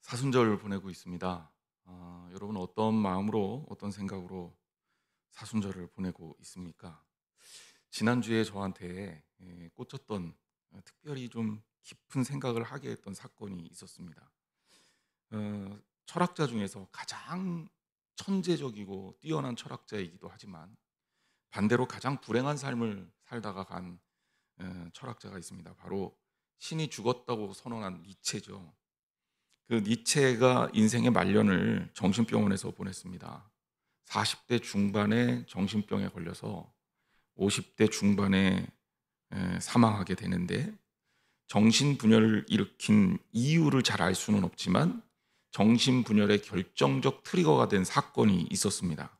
사순절 보내고 있습니다. 여러분 어떤 마음으로 어떤 생각으로 사순절을 보내고 있습니까? 지난주에 저한테 꽂혔던 특별히 좀 깊은 생각을 하게 했던 사건이 있었습니다. 철학자 중에서 가장 천재적이고 뛰어난 철학자이기도 하지만 반대로 가장 불행한 삶을 살다가 간 철학자가 있습니다. 바로 신이 죽었다고 선언한 니체죠. 그 니체가 인생의 말년을 정신병원에서 보냈습니다. 40대 중반에 정신병에 걸려서 50대 중반에 사망하게 되는데, 정신분열을 일으킨 이유를 잘 알 수는 없지만 정신분열의 결정적 트리거가 된 사건이 있었습니다.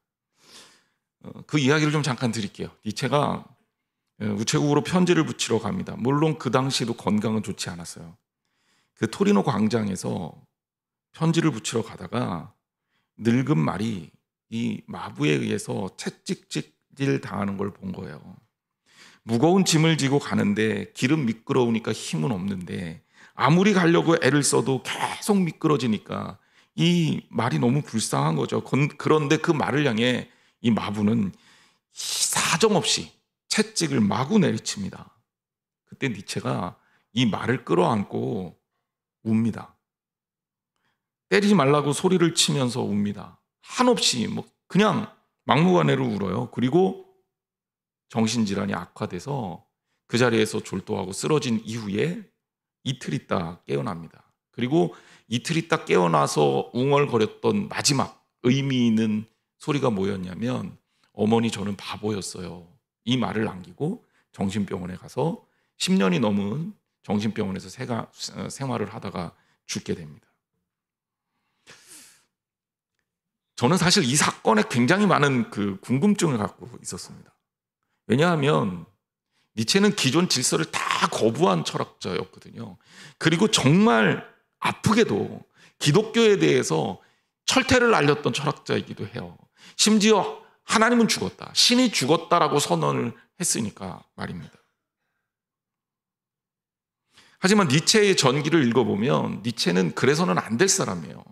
그 이야기를 좀 잠깐 드릴게요. 니체가 우체국으로 편지를 붙이러 갑니다. 물론 그 당시에도 건강은 좋지 않았어요. 그 토리노 광장에서 편지를 붙이러 가다가 늙은 말이 이 마부에 의해서 채찍질 당하는 걸 본 거예요. 무거운 짐을 지고 가는데 길은 미끄러우니까 힘은 없는데 아무리 가려고 애를 써도 계속 미끄러지니까 이 말이 너무 불쌍한 거죠. 그런데 그 말을 향해 이 마부는 사정없이 채찍을 마구 내리칩니다. 그때 니체가 이 말을 끌어안고 웁니다. 때리지 말라고 소리를 치면서 웁니다. 한없이 그냥 막무가내로 울어요. 그리고 정신질환이 악화돼서 그 자리에서 졸도하고 쓰러진 이후에 이틀 있다 깨어납니다. 그리고 이틀 있다 깨어나서 웅얼거렸던 마지막 의미 있는 소리가 뭐였냐면, 어머니 저는 바보였어요. 이 말을 남기고 정신병원에 가서 10년이 넘은 정신병원에서 생활을 하다가 죽게 됩니다. 저는 사실 이 사건에 굉장히 많은 궁금증을 갖고 있었습니다. 왜냐하면 니체는 기존 질서를 다 거부한 철학자였거든요. 그리고 정말 아프게도 기독교에 대해서 철퇴를 알렸던 철학자이기도 해요. 심지어 하나님은 죽었다, 신이 죽었다라고 선언을 했으니까 말입니다. 하지만 니체의 전기를 읽어보면 니체는 그래서는 안 될 사람이에요.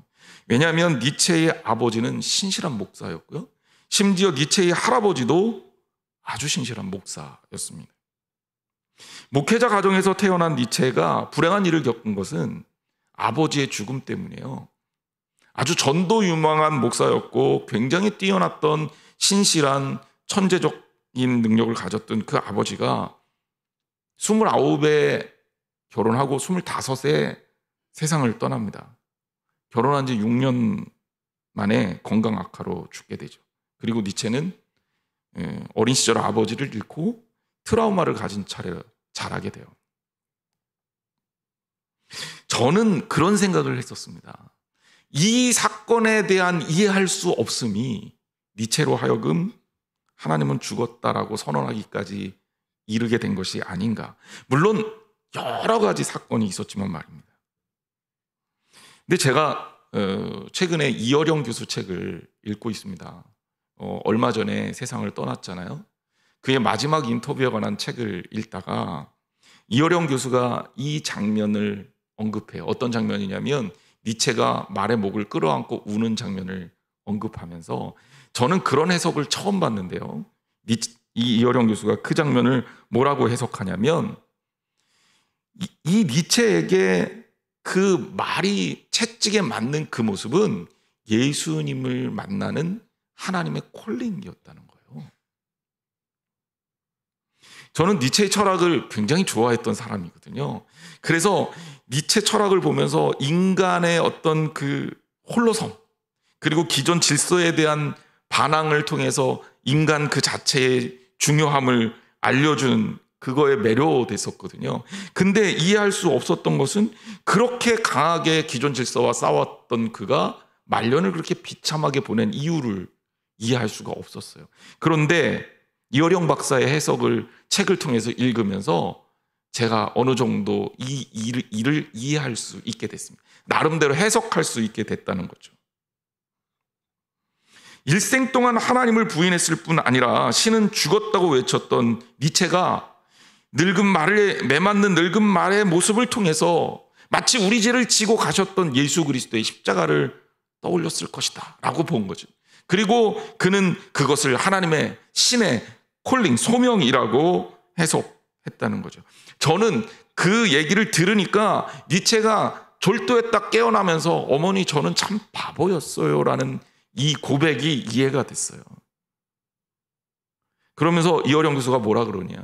왜냐하면 니체의 아버지는 신실한 목사였고요, 심지어 니체의 할아버지도 아주 신실한 목사였습니다. 목회자 가정에서 태어난 니체가 불행한 일을 겪은 것은 아버지의 죽음 때문이에요. 아주 전도 유망한 목사였고 굉장히 뛰어났던 신실한 천재적인 능력을 가졌던 그 아버지가 29에 결혼하고 25에 세상을 떠납니다. 결혼한 지 6년 만에 건강 악화로 죽게 되죠. 그리고 니체는 어린 시절 아버지를 잃고 트라우마를 가진 채로 자라게 돼요. 저는 그런 생각을 했었습니다. 이 사건에 대한 이해할 수 없음이 니체로 하여금 하나님은 죽었다라고 선언하기까지 이르게 된 것이 아닌가. 물론 여러 가지 사건이 있었지만 말입니다. 근데 제가 최근에 이어령 교수 책을 읽고 있습니다. 얼마 전에 세상을 떠났잖아요. 그의 마지막 인터뷰에 관한 책을 읽다가 이어령 교수가 이 장면을 언급해요. 어떤 장면이냐면 니체가 말의 목을 끌어안고 우는 장면을 언급하면서, 저는 그런 해석을 처음 봤는데요. 이어령 교수가 그 장면을 뭐라고 해석하냐면, 이 니체에게 그 말이 채찍에 맞는 그 모습은 예수님을 만나는 하나님의 콜링이었다는 거예요. 저는 니체의 철학을 굉장히 좋아했던 사람이거든요. 그래서 니체 철학을 보면서 인간의 어떤 홀로성, 그리고 기존 질서에 대한 반항을 통해서 인간 그 자체의 중요함을 알려준 그거에 매료됐었거든요. 근데 이해할 수 없었던 것은 그렇게 강하게 기존 질서와 싸웠던 그가 말년을 그렇게 비참하게 보낸 이유를 이해할 수가 없었어요. 그런데 이어령 박사의 해석을 책을 통해서 읽으면서 제가 어느 정도 이 일을 이해할 수 있게 됐습니다. 나름대로 해석할 수 있게 됐다는 거죠. 일생 동안 하나님을 부인했을 뿐 아니라 신은 죽었다고 외쳤던 니체가 늙은 말에 매맞는 늙은 말의 모습을 통해서 마치 우리 죄를 지고 가셨던 예수 그리스도의 십자가를 떠올렸을 것이다 라고 본 거죠. 그리고 그는 그것을 하나님의 신의 콜링, 소명이라고 해석했다는 거죠. 저는 그 얘기를 들으니까 니체가 졸도에 딱 깨어나면서 어머니 저는 참 바보였어요 라는 이 고백이 이해가 됐어요. 그러면서 이어령 교수가 뭐라 그러냐,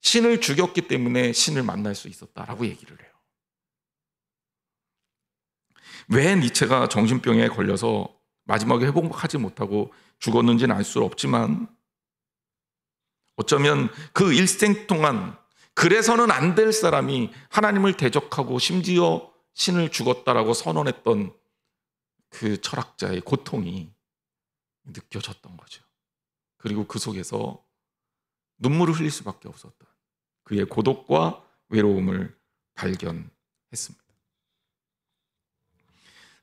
신을 죽였기 때문에 신을 만날 수 있었다라고 얘기를 해요. 왜 니체가 정신병에 걸려서 마지막에 회복하지 못하고 죽었는지는 알 수 없지만 어쩌면 그 일생 동안 그래서는 안 될 사람이 하나님을 대적하고 심지어 신을 죽었다라고 선언했던 그 철학자의 고통이 느껴졌던 거죠. 그리고 그 속에서 눈물을 흘릴 수밖에 없었던 그의 고독과 외로움을 발견했습니다.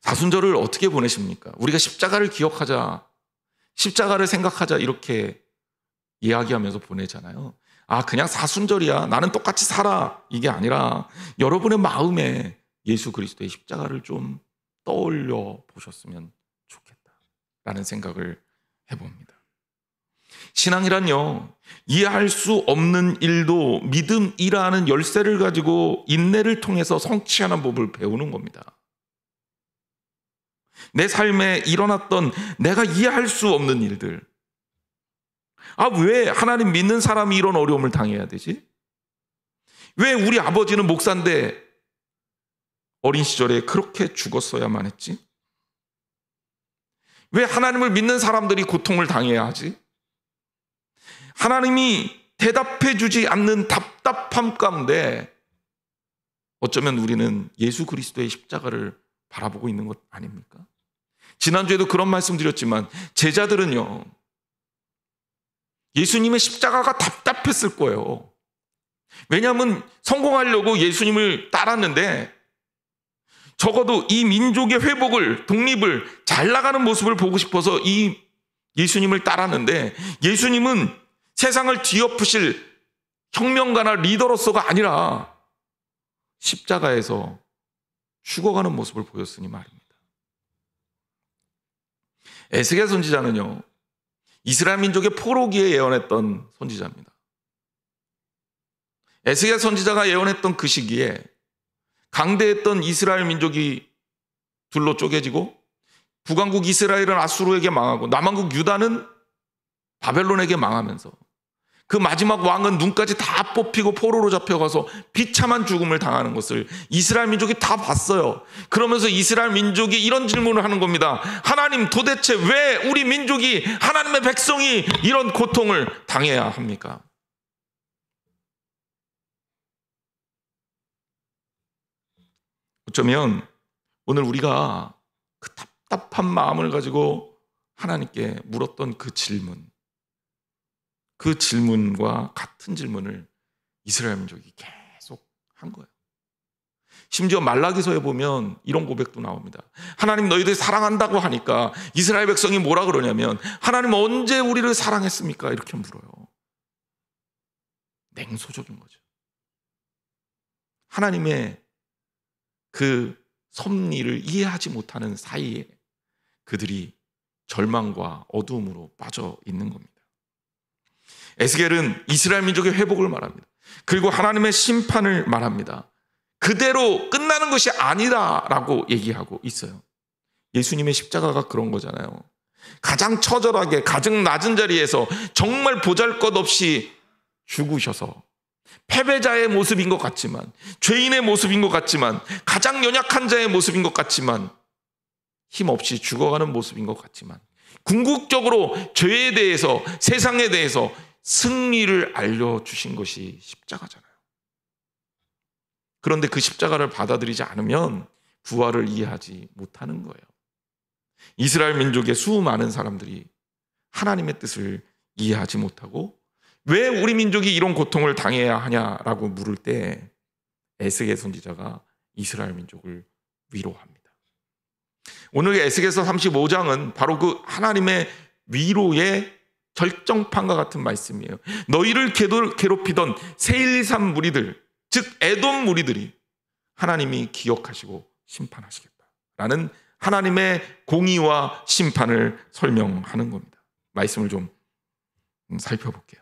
사순절을 어떻게 보내십니까? 우리가 십자가를 기억하자, 십자가를 생각하자 이렇게 이야기하면서 보내잖아요. 아, 그냥 사순절이야, 나는 똑같이 살아, 이게 아니라 여러분의 마음에 예수 그리스도의 십자가를 좀 떠올려 보셨으면 좋겠다라는 생각을 해봅니다. 신앙이란요, 이해할 수 없는 일도 믿음이라는 열쇠를 가지고 인내를 통해서 성취하는 법을 배우는 겁니다. 내 삶에 일어났던 내가 이해할 수 없는 일들, 아, 왜 하나님 믿는 사람이 이런 어려움을 당해야 되지? 왜 우리 아버지는 목사인데 어린 시절에 그렇게 죽었어야만 했지? 왜 하나님을 믿는 사람들이 고통을 당해야 하지? 하나님이 대답해 주지 않는 답답함 가운데 어쩌면 우리는 예수 그리스도의 십자가를 바라보고 있는 것 아닙니까? 지난주에도 그런 말씀 드렸지만 제자들은요, 예수님의 십자가가 답답했을 거예요. 왜냐하면 성공하려고 예수님을 따랐는데 적어도 이 민족의 회복을, 독립을, 잘 나가는 모습을 보고 싶어서 이 예수님을 따랐는데 예수님은 세상을 뒤엎으실 혁명가나 리더로서가 아니라 십자가에서 죽어가는 모습을 보였으니 말입니다. 에스겔 선지자는요, 이스라엘 민족의 포로기에 예언했던 선지자입니다. 에스겔 선지자가 예언했던 그 시기에 강대했던 이스라엘 민족이 둘로 쪼개지고 북왕국 이스라엘은 아수르에게 망하고 남왕국 유다는 바벨론에게 망하면서 그 마지막 왕은 눈까지 다 뽑히고 포로로 잡혀가서 비참한 죽음을 당하는 것을 이스라엘 민족이 다 봤어요. 그러면서 이스라엘 민족이 이런 질문을 하는 겁니다. 하나님, 도대체 왜 우리 민족이, 하나님의 백성이 이런 고통을 당해야 합니까? 어쩌면 오늘 우리가 그 답답한 마음을 가지고 하나님께 물었던 그 질문과 같은 질문을 이스라엘 민족이 계속 한 거예요. 심지어 말라기서에 보면 이런 고백도 나옵니다. 하나님, 너희들 사랑한다고 하니까 이스라엘 백성이 뭐라 그러냐면, 하나님 언제 우리를 사랑했습니까? 이렇게 물어요. 냉소적인 거죠. 하나님의 그 섭리를 이해하지 못하는 사이에 그들이 절망과 어두움으로 빠져 있는 겁니다. 에스겔은 이스라엘 민족의 회복을 말합니다. 그리고 하나님의 심판을 말합니다. 그대로 끝나는 것이 아니다라고 얘기하고 있어요. 예수님의 십자가가 그런 거잖아요. 가장 처절하게, 가장 낮은 자리에서 정말 보잘것없이 죽으셔서 패배자의 모습인 것 같지만, 죄인의 모습인 것 같지만, 가장 연약한 자의 모습인 것 같지만, 힘없이 죽어가는 모습인 것 같지만, 궁극적으로 죄에 대해서, 세상에 대해서 승리를 알려주신 것이 십자가잖아요. 그런데 그 십자가를 받아들이지 않으면 부활을 이해하지 못하는 거예요. 이스라엘 민족의 수많은 사람들이 하나님의 뜻을 이해하지 못하고 왜 우리 민족이 이런 고통을 당해야 하냐라고 물을 때 에스겔 선지자가 이스라엘 민족을 위로합니다. 오늘 에스겔서 35장은 바로 그 하나님의 위로의 절정판과 같은 말씀이에요. 너희를 괴롭히던 세일산 무리들, 즉 에돔 무리들이 하나님이 기억하시고 심판하시겠다라는 하나님의 공의와 심판을 설명하는 겁니다. 말씀을 좀 살펴볼게요.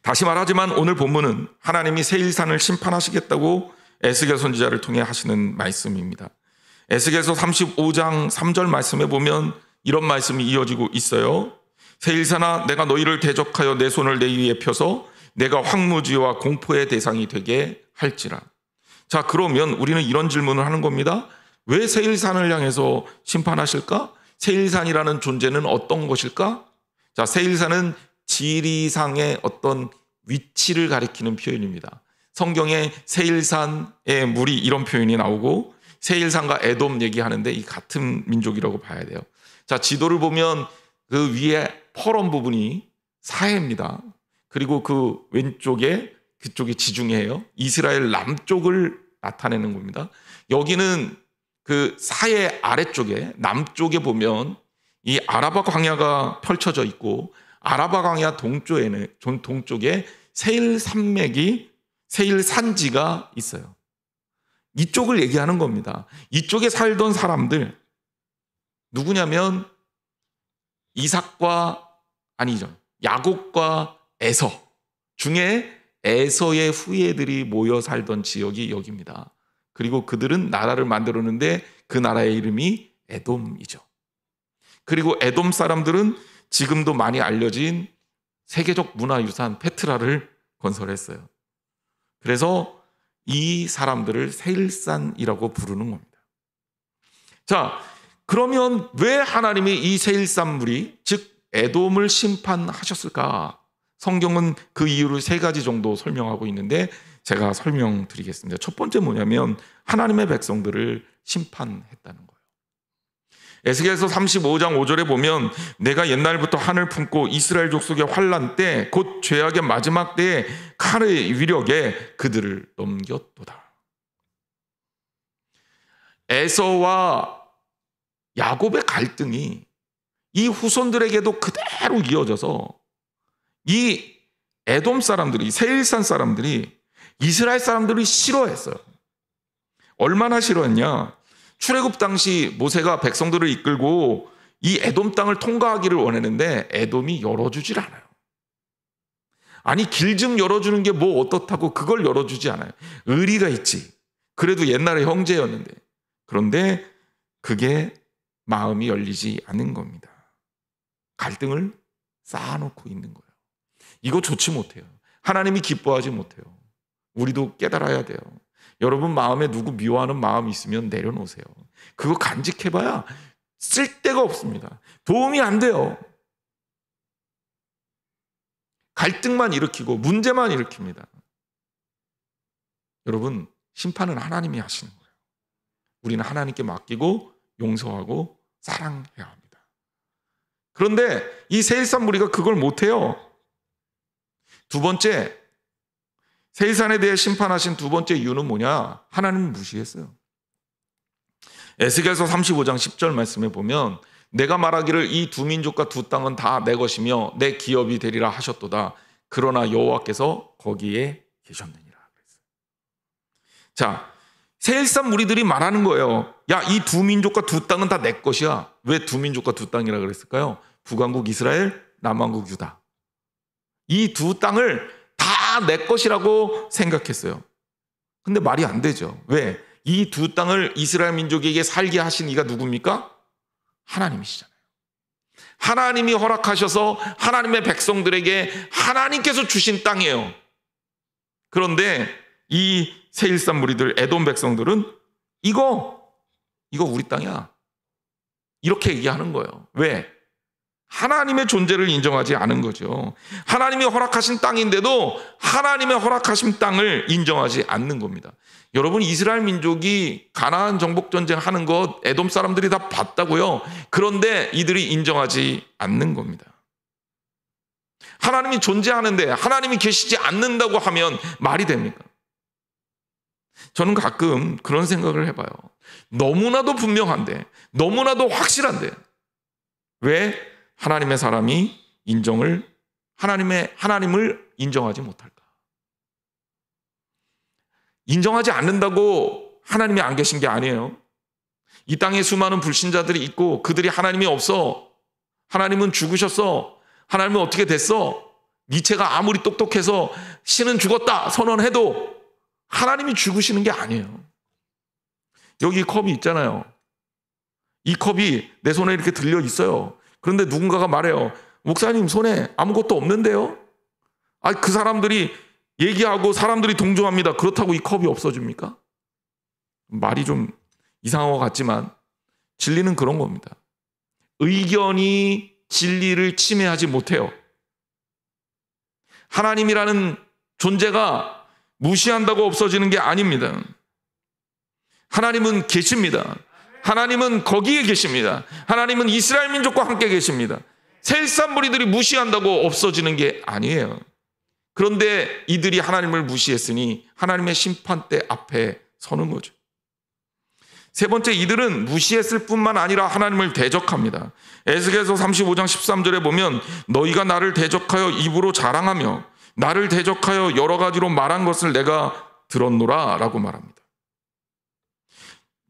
다시 말하지만 오늘 본문은 하나님이 세일산을 심판하시겠다고 에스겔 선지자를 통해 하시는 말씀입니다. 에스겔서 35장 3절 말씀에 보면 이런 말씀이 이어지고 있어요. 세일산아, 내가 너희를 대적하여 내 손을 내 위에 펴서 내가 황무지와 공포의 대상이 되게 할지라. 자, 그러면 우리는 이런 질문을 하는 겁니다. 왜 세일산을 향해서 심판하실까? 세일산이라는 존재는 어떤 것일까? 자, 세일산은 지리상의 어떤 위치를 가리키는 표현입니다. 성경에 세일산의 물이 이런 표현이 나오고 세일산과 에돔 얘기하는데 이 같은 민족이라고 봐야 돼요. 자, 지도를 보면 그 위에 퍼런 부분이 사해입니다. 그리고 그 왼쪽에 그쪽이 지중해예요. 이스라엘 남쪽을 나타내는 겁니다. 여기는 그 사해 아래쪽에 남쪽에 보면 이 아라바 광야가 펼쳐져 있고 아라바 광야 동쪽에 세일 산맥이 세일 산지가 있어요. 이쪽을 얘기하는 겁니다. 이쪽에 살던 사람들 누구냐면 야곱과 에서 중에 에서의 후예들이 모여 살던 지역이 여기입니다. 그리고 그들은 나라를 만들었는데 그 나라의 이름이 에돔이죠. 그리고 에돔 사람들은 지금도 많이 알려진 세계적 문화유산 페트라를 건설했어요. 그래서 이 사람들을 세일산이라고 부르는 겁니다. 자, 그러면 왜 하나님이 이 세일산 무리, 즉 에돔을 심판하셨을까? 성경은 그 이유를 3가지 정도 설명하고 있는데 제가 설명드리겠습니다. 첫 번째 뭐냐면 하나님의 백성들을 심판했다는 거예요. 에스겔서 35장 5절에 보면 내가 옛날부터 한을 품고 이스라엘 족속의 환난 때 곧 죄악의 마지막 때에 칼의 위력에 그들을 넘겼도다. 에서와 야곱의 갈등이 이 후손들에게도 그대로 이어져서 이 에돔 사람들이, 세일산 사람들이 이스라엘 사람들을 싫어했어요. 얼마나 싫어했냐? 출애굽 당시 모세가 백성들을 이끌고 이 에돔 땅을 통과하기를 원했는데 에돔이 열어주질 않아요. 아니, 길 좀 열어주는 게 뭐 어떻다고 그걸 열어주지 않아요. 의리가 있지. 그래도 옛날에 형제였는데. 그런데 그게 마음이 열리지 않는 겁니다. 갈등을 쌓아놓고 있는 거예요. 이거 좋지 못해요. 하나님이 기뻐하지 못해요. 우리도 깨달아야 돼요. 여러분 마음에 누구 미워하는 마음이 있으면 내려놓으세요. 그거 간직해봐야 쓸데가 없습니다. 도움이 안 돼요. 갈등만 일으키고 문제만 일으킵니다. 여러분, 심판은 하나님이 하시는 거예요. 우리는 하나님께 맡기고 용서하고 사랑해야 합니다. 그런데 이 세일산 무리가 그걸 못해요. 두 번째, 세일산에 대해 심판하신 두 번째 이유는 뭐냐? 하나님을 무시했어요. 에스겔서 35장 10절 말씀에 보면 내가 말하기를 이 두 민족과 두 땅은 다 내 것이며 내 기업이 되리라 하셨도다. 그러나 여호와께서 거기에 계셨느니라. 자, 세일산 무리들이 말하는 거예요. 야, 이 두 민족과 두 땅은 다 내 것이야. 왜 두 민족과 두 땅이라 그랬을까요? 북왕국 이스라엘, 남왕국 유다. 이 두 땅을 다 내 것이라고 생각했어요. 근데 말이 안 되죠. 왜? 이 두 땅을 이스라엘 민족에게 살게 하신 이가 누굽니까? 하나님이시잖아요. 하나님이 허락하셔서 하나님의 백성들에게 하나님께서 주신 땅이에요. 그런데 이 세일산 무리들, 에돔 백성들은 이거 우리 땅이야. 이렇게 얘기하는 거예요. 왜? 하나님의 존재를 인정하지 않은 거죠. 하나님이 허락하신 땅인데도 하나님의 허락하신 땅을 인정하지 않는 겁니다. 여러분, 이스라엘 민족이 가나안 정복 전쟁 하는 것 에돔 사람들이 다 봤다고요. 그런데 이들이 인정하지 않는 겁니다. 하나님이 존재하는데 하나님이 계시지 않는다고 하면 말이 됩니까? 저는 가끔 그런 생각을 해봐요. 너무나도 분명한데, 너무나도 확실한데 왜 하나님의 사람이 하나님을 인정하지 못할까? 인정하지 않는다고 하나님이 안 계신 게 아니에요. 이 땅에 수많은 불신자들이 있고 그들이 하나님이 없어, 하나님은 죽으셨어, 하나님은 어떻게 됐어, 니체가 아무리 똑똑해서 신은 죽었다 선언해도 하나님이 죽으시는 게 아니에요. 여기 컵이 있잖아요. 이 컵이 내 손에 이렇게 들려 있어요. 그런데 누군가가 말해요. 목사님 손에 아무것도 없는데요? 그 사람들이 얘기하고 사람들이 동조합니다. 그렇다고 이 컵이 없어집니까? 말이 좀 이상한 것 같지만 진리는 그런 겁니다. 의견이 진리를 침해하지 못해요. 하나님이라는 존재가 무시한다고 없어지는 게 아닙니다. 하나님은 계십니다. 하나님은 거기에 계십니다. 하나님은 이스라엘 민족과 함께 계십니다. 셀산 무리들이 무시한다고 없어지는 게 아니에요. 그런데 이들이 하나님을 무시했으니 하나님의 심판대 앞에 서는 거죠. 세 번째, 이들은 무시했을 뿐만 아니라 하나님을 대적합니다. 에스겔서 35장 13절에 보면 너희가 나를 대적하여 입으로 자랑하며 나를 대적하여 여러 가지로 말한 것을 내가 들었노라 라고 말합니다.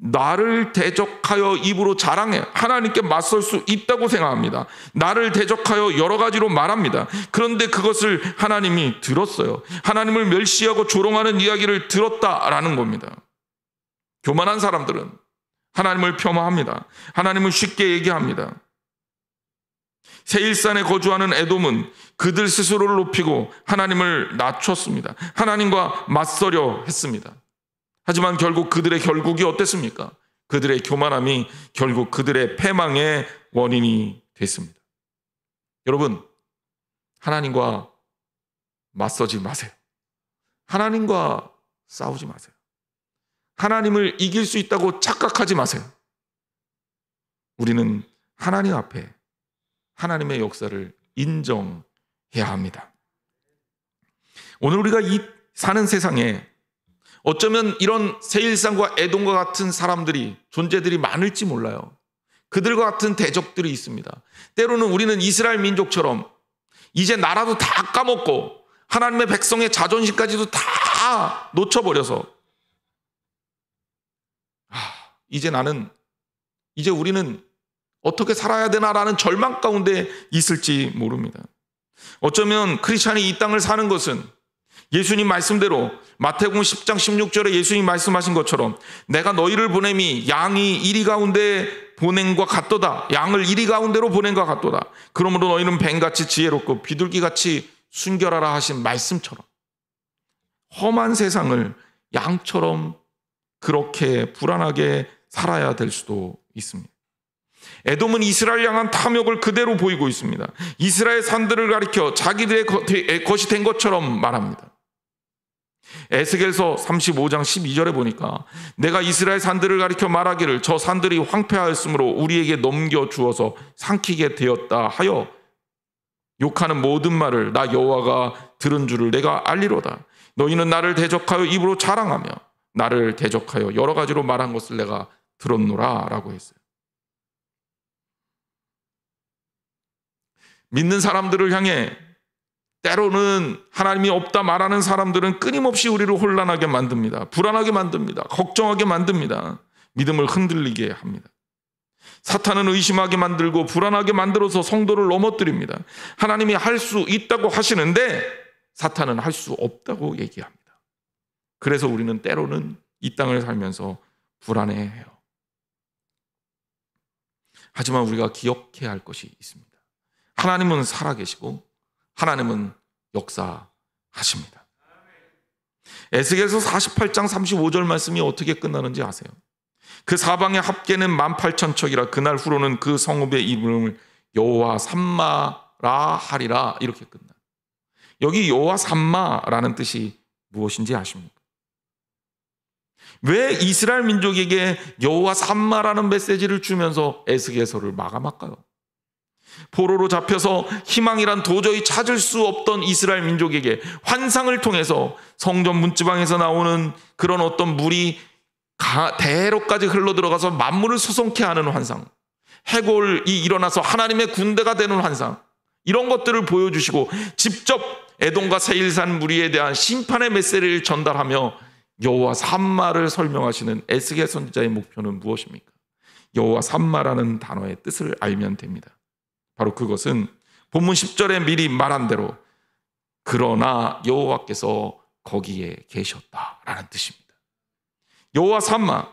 나를 대적하여 입으로 자랑해, 하나님께 맞설 수 있다고 생각합니다. 나를 대적하여 여러 가지로 말합니다. 그런데 그것을 하나님이 들었어요. 하나님을 멸시하고 조롱하는 이야기를 들었다라는 겁니다. 교만한 사람들은 하나님을 폄하합니다. 하나님을 쉽게 얘기합니다. 세일산에 거주하는 에돔은 그들 스스로를 높이고 하나님을 낮췄습니다. 하나님과 맞서려 했습니다. 하지만 결국 그들의 결국이 어땠습니까? 그들의 교만함이 결국 그들의 패망의 원인이 됐습니다. 여러분, 하나님과 맞서지 마세요. 하나님과 싸우지 마세요. 하나님을 이길 수 있다고 착각하지 마세요. 우리는 하나님 앞에 하나님의 역사를 인정해야 합니다. 오늘 우리가 이 사는 세상에 어쩌면 이런 세일산과 에돔과 같은 사람들이, 존재들이 많을지 몰라요. 그들과 같은 대적들이 있습니다. 때로는 우리는 이스라엘 민족처럼 이제 나라도 다 까먹고 하나님의 백성의 자존심까지도 다 놓쳐버려서 이제 우리는 어떻게 살아야 되나라는 절망 가운데 있을지 모릅니다. 어쩌면 크리스찬이 이 땅을 사는 것은 예수님 말씀대로 마태복음 10장 16절에 예수님 말씀하신 것처럼 내가 너희를 보냄이 양이 이리 가운데 보냄과 같도다. 양을 이리 가운데로 보냄과 같도다. 그러므로 너희는 뱀같이 지혜롭고 비둘기같이 순결하라 하신 말씀처럼 험한 세상을 양처럼 그렇게 불안하게 살아야 될 수도 있습니다. 에돔은 이스라엘 향한 탐욕을 그대로 보이고 있습니다. 이스라엘 산들을 가리켜 자기들의 것이 된 것처럼 말합니다. 에스겔서 35장 12절에 보니까 내가 이스라엘 산들을 가리켜 말하기를 저 산들이 황폐하였으므로 우리에게 넘겨주어서 삼키게 되었다 하여 욕하는 모든 말을 나 여호와가 들은 줄을 내가 알리로다. 너희는 나를 대적하여 입으로 자랑하며 나를 대적하여 여러 가지로 말한 것을 내가 들었노라 라고 했어요. 믿는 사람들을 향해 때로는 하나님이 없다 말하는 사람들은 끊임없이 우리를 혼란하게 만듭니다. 불안하게 만듭니다. 걱정하게 만듭니다. 믿음을 흔들리게 합니다. 사탄은 의심하게 만들고 불안하게 만들어서 성도를 넘어뜨립니다. 하나님이 할 수 있다고 하시는데 사탄은 할 수 없다고 얘기합니다. 그래서 우리는 때로는 이 땅을 살면서 불안해해요. 하지만 우리가 기억해야 할 것이 있습니다. 하나님은 살아계시고 하나님은 역사하십니다. 에스겔서 48장 35절 말씀이 어떻게 끝나는지 아세요? 그 사방의 합계는 18,000척이라 그날 후로는 그 성읍의 이름을 여호와 삼마라 하리라 이렇게 끝나요. 여기 여호와 삼마라는 뜻이 무엇인지 아십니까? 왜 이스라엘 민족에게 여호와 삼마라는 메시지를 주면서 에스겔서를 마감할까요? 포로로 잡혀서 희망이란 도저히 찾을 수 없던 이스라엘 민족에게 환상을 통해서 성전 문지방에서 나오는 그런 어떤 물이 대로까지 흘러들어가서 만물을 수송케 하는 환상, 해골이 일어나서 하나님의 군대가 되는 환상, 이런 것들을 보여주시고 직접 에돔과 세일산 무리에 대한 심판의 메시지를 전달하며 여호와 삼마를 설명하시는 에스겔 선지자의 목표는 무엇입니까? 여호와 삼마라는 단어의 뜻을 알면 됩니다. 바로 그것은 본문 10절에 미리 말한 대로 그러나 여호와께서 거기에 계셨다라는 뜻입니다. 여호와 삼마,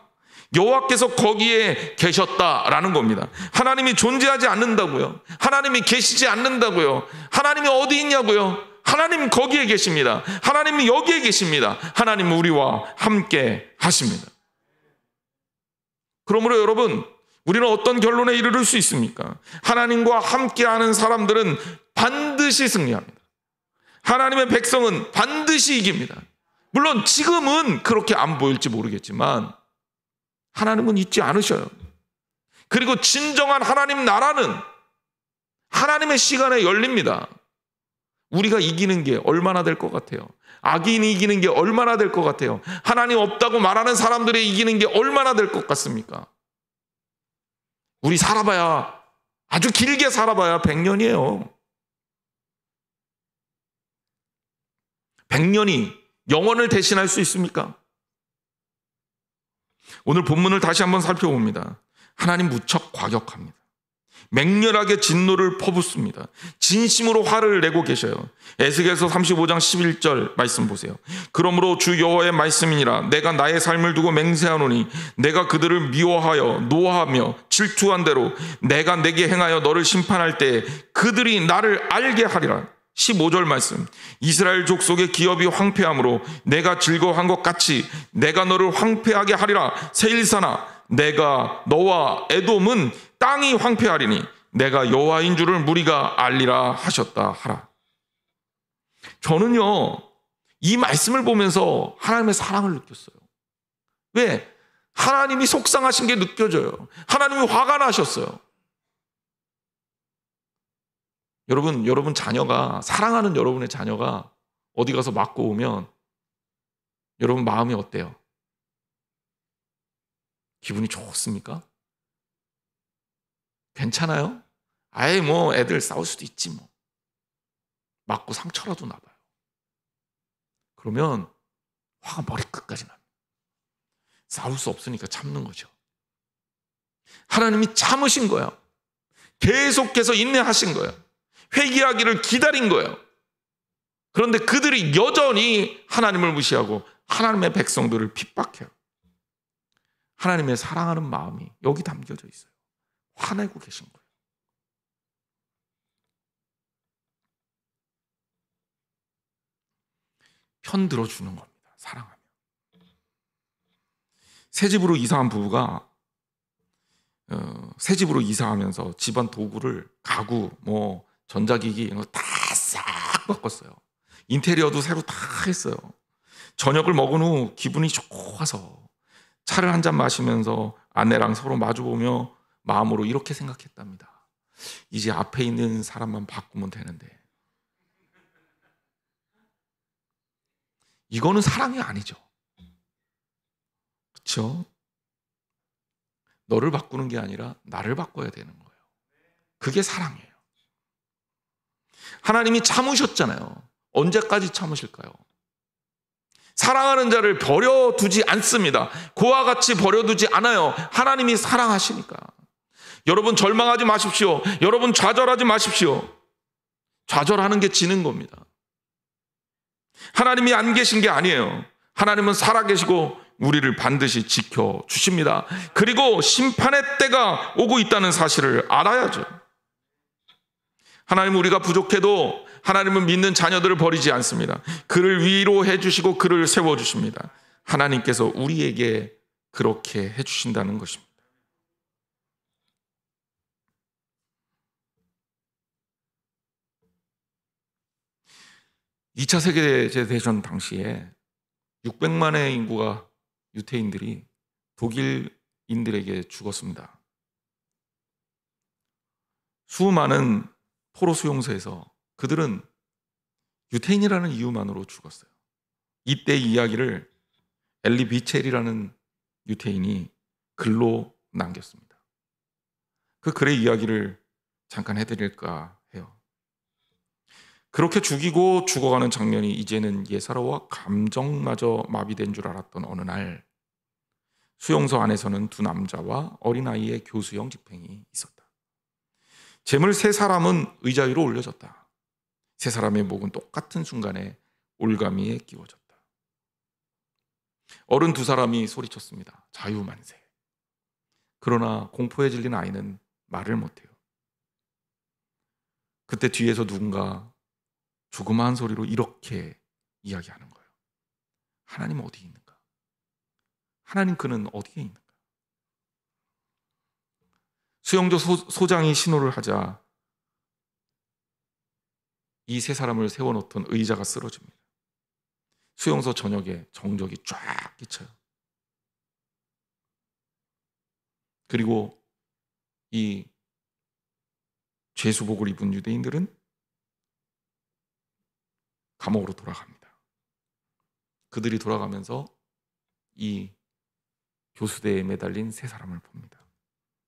여호와께서 거기에 계셨다라는 겁니다. 하나님이 존재하지 않는다고요? 하나님이 계시지 않는다고요? 하나님이 어디 있냐고요? 하나님 거기에 계십니다. 하나님이 여기에 계십니다. 하나님은 우리와 함께 하십니다. 그러므로 여러분, 우리는 어떤 결론에 이르를 수 있습니까? 하나님과 함께하는 사람들은 반드시 승리합니다. 하나님의 백성은 반드시 이깁니다. 물론 지금은 그렇게 안 보일지 모르겠지만 하나님은 잊지 않으셔요. 그리고 진정한 하나님 나라는 하나님의 시간에 열립니다. 우리가 이기는 게 얼마나 될 것 같아요? 악인이 이기는 게 얼마나 될 것 같아요? 하나님 없다고 말하는 사람들이 이기는 게 얼마나 될 것 같습니까? 우리 살아봐야, 아주 길게 살아봐야 100년이에요. 100년이 영원을 대신할 수 있습니까? 오늘 본문을 다시 한번 살펴봅니다. 하나님 무척 과격합니다. 맹렬하게 진노를 퍼붓습니다. 진심으로 화를 내고 계셔요. 에스겔서 35장 11절 말씀 보세요. 그러므로 주 여호와의 말씀이니라 내가 나의 삶을 두고 맹세하노니 내가 그들을 미워하여 노하며 질투한 대로 내가 내게 행하여 너를 심판할 때 그들이 나를 알게 하리라. 15절 말씀. 이스라엘 족속의 기업이 황폐함으로 내가 즐거워한 것 같이 내가 너를 황폐하게 하리라. 세일사나 내가 너와 에돔은 땅이 황폐하리니 내가 여호와인 줄을 무리가 알리라 하셨다 하라. 저는요, 이 말씀을 보면서 하나님의 사랑을 느꼈어요. 왜? 하나님이 속상하신 게 느껴져요. 하나님이 화가 나셨어요. 여러분 자녀가, 사랑하는 여러분의 자녀가 어디 가서 맞고 오면 여러분 마음이 어때요? 기분이 좋습니까? 괜찮아요? 아예 뭐 애들 싸울 수도 있지 뭐. 맞고 상처라도 나봐요. 그러면 화가 머리끝까지 납니다. 싸울 수 없으니까 참는 거죠. 하나님이 참으신 거예요. 계속해서 인내하신 거예요. 회개하기를 기다린 거예요. 그런데 그들이 여전히 하나님을 무시하고 하나님의 백성들을 핍박해요. 하나님의 사랑하는 마음이 여기 담겨져 있어요. 화내고 계신 거예요. 편 들어주는 겁니다. 사랑하면. 새 집으로 이사한 부부가 새 집으로 이사하면서 집안 도구를 가구, 뭐 전자기기 이런 거 다 싹 바꿨어요. 인테리어도 새로 다 했어요. 저녁을 먹은 후 기분이 좋아서 차를 한 잔 마시면서 아내랑 서로 마주보며 마음으로 이렇게 생각했답니다. 이제 앞에 있는 사람만 바꾸면 되는데. 이거는 사랑이 아니죠. 그렇죠? 너를 바꾸는 게 아니라 나를 바꿔야 되는 거예요. 그게 사랑이에요. 하나님이 참으셨잖아요. 언제까지 참으실까요? 사랑하는 자를 버려두지 않습니다. 그와 같이 버려두지 않아요. 하나님이 사랑하시니까. 여러분 절망하지 마십시오. 여러분 좌절하지 마십시오. 좌절하는 게 지는 겁니다. 하나님이 안 계신 게 아니에요. 하나님은 살아계시고 우리를 반드시 지켜주십니다. 그리고 심판의 때가 오고 있다는 사실을 알아야죠. 하나님은 우리가 부족해도 하나님은 믿는 자녀들을 버리지 않습니다. 그를 위로해 주시고 그를 세워주십니다. 하나님께서 우리에게 그렇게 해주신다는 것입니다. (2차) 세계대전 당시에 600만의 인구가 유태인들이 독일인들에게 죽었습니다. 수많은 포로 수용소에서 그들은 유태인이라는 이유만으로 죽었어요. 이때 이야기를 엘리 비첼이라는 유태인이 글로 남겼습니다. 그 글의 이야기를 잠깐 해드릴까 해요. 그렇게 죽이고 죽어가는 장면이 이제는 예사로와 감정마저 마비된 줄 알았던 어느 날, 수용소 안에서는 두 남자와 어린아이의 교수형 집행이 있었다. 재물 세 사람은 의자 위로 올려졌다. 세 사람의 목은 똑같은 순간에 올가미에 끼워졌다. 어른 두 사람이 소리쳤습니다. 자유만세. 그러나 공포에 질린 아이는 말을 못해요. 그때 뒤에서 누군가 조그마한 소리로 이렇게 이야기하는 거예요. 하나님 어디에 있는가? 하나님 그는 어디에 있는가? 수용조 소장이 신호를 하자 이 세 사람을 세워놓던 의자가 쓰러집니다. 수용소 전역에 정적이 쫙 끼쳐요. 그리고 이 죄수복을 입은 유대인들은 감옥으로 돌아갑니다. 그들이 돌아가면서 이 교수대에 매달린 세 사람을 봅니다.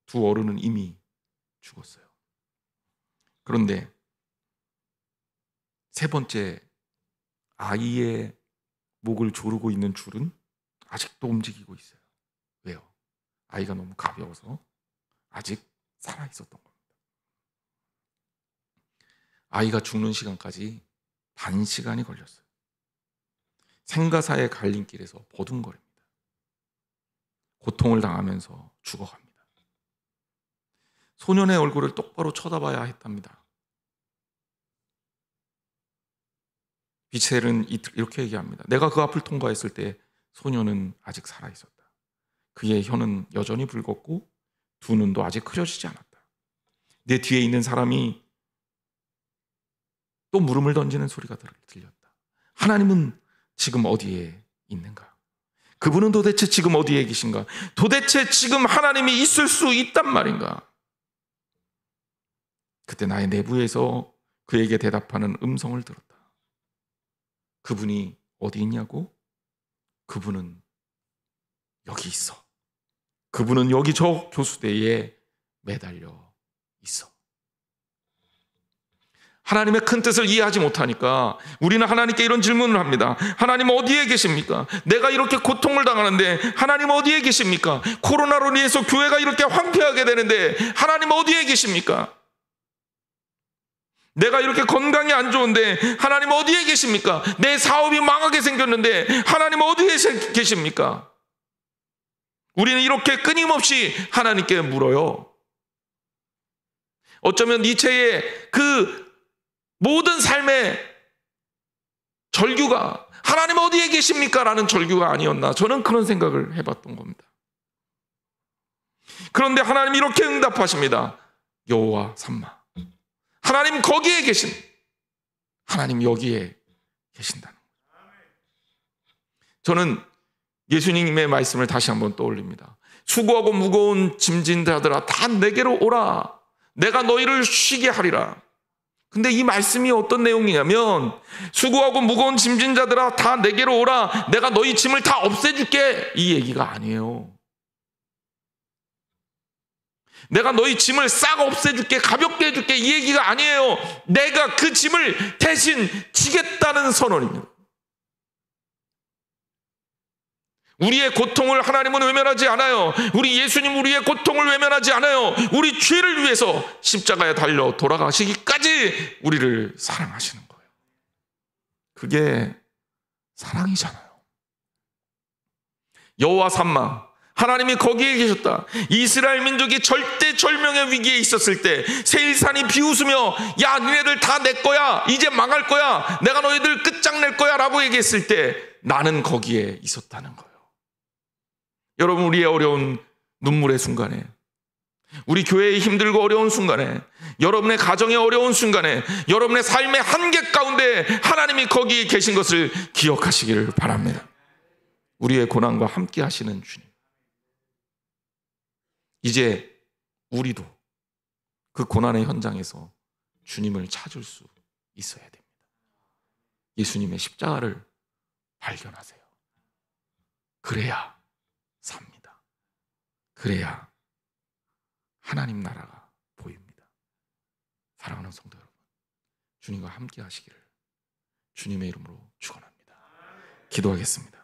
두 어른은 이미 죽었어요. 그런데 세 번째 아이의 목을 조르고 있는 줄은 아직도 움직이고 있어요. 왜요? 아이가 너무 가벼워서 아직 살아있었던 겁니다. 아이가 죽는 시간까지 반 시간이 걸렸어요. 생가사의 갈림길에서 버둥거립니다. 고통을 당하면서 죽어갑니다. 소년의 얼굴을 똑바로 쳐다봐야 했답니다. 비첼은 이렇게 얘기합니다. 내가 그 앞을 통과했을 때 소년은 아직 살아있었다. 그의 혀는 여전히 붉었고 두 눈도 아직 흐려지지 않았다. 내 뒤에 있는 사람이 또 물음을 던지는 소리가 들렸다. 하나님은 지금 어디에 있는가? 그분은 도대체 지금 어디에 계신가? 도대체 지금 하나님이 있을 수 있단 말인가? 그때 나의 내부에서 그에게 대답하는 음성을 들었다. 그분이 어디 있냐고? 그분은 여기 있어. 그분은 여기 저 교수대에 매달려 있어. 하나님의 큰 뜻을 이해하지 못하니까 우리는 하나님께 이런 질문을 합니다. 하나님 어디에 계십니까? 내가 이렇게 고통을 당하는데 하나님 어디에 계십니까? 코로나로 인해서 교회가 이렇게 황폐하게 되는데 하나님 어디에 계십니까? 내가 이렇게 건강이 안 좋은데 하나님 어디에 계십니까? 내 사업이 망하게 생겼는데 하나님 어디에 계십니까? 우리는 이렇게 끊임없이 하나님께 물어요. 어쩌면 니체의 그 모든 삶의 절규가 하나님 어디에 계십니까? 라는 절규가 아니었나, 저는 그런 생각을 해봤던 겁니다. 그런데 하나님 이렇게 응답하십니다. 여호와 삼마, 하나님 거기에 계신, 하나님 여기에 계신다는 거예요. 저는 예수님의 말씀을 다시 한번 떠올립니다. 수고하고 무거운 짐진 자들아 다 내게로 오라, 내가 너희를 쉬게 하리라. 근데 이 말씀이 어떤 내용이냐면, 수고하고 무거운 짐진 자들아 다 내게로 오라, 내가 너희 짐을 다 없애줄게, 이 얘기가 아니에요. 내가 너희 짐을 싹 없애줄게, 가볍게 해줄게, 이 얘기가 아니에요. 내가 그 짐을 대신 지겠다는 선언입니다. 우리의 고통을 하나님은 외면하지 않아요. 우리 예수님 우리의 고통을 외면하지 않아요. 우리 죄를 위해서 십자가에 달려 돌아가시기까지 우리를 사랑하시는 거예요. 그게 사랑이잖아요. 여호와 삼마, 하나님이 거기에 계셨다. 이스라엘 민족이 절대절명의 위기에 있었을 때 세일산이 비웃으며 야 니네들 다 내 거야, 이제 망할 거야, 내가 너희들 끝장낼 거야 라고 얘기했을 때 나는 거기에 있었다는 거예요. 여러분, 우리의 어려운 눈물의 순간에, 우리 교회의 힘들고 어려운 순간에, 여러분의 가정의 어려운 순간에, 여러분의 삶의 한계 가운데 하나님이 거기에 계신 것을 기억하시기를 바랍니다. 우리의 고난과 함께 하시는 주님, 이제 우리도 그 고난의 현장에서 주님을 찾을 수 있어야 됩니다. 예수님의 십자가를 발견하세요. 그래야 삽니다. 그래야 하나님 나라가 보입니다. 사랑하는 성도 여러분, 주님과 함께 하시기를 주님의 이름으로 축원합니다. 기도하겠습니다.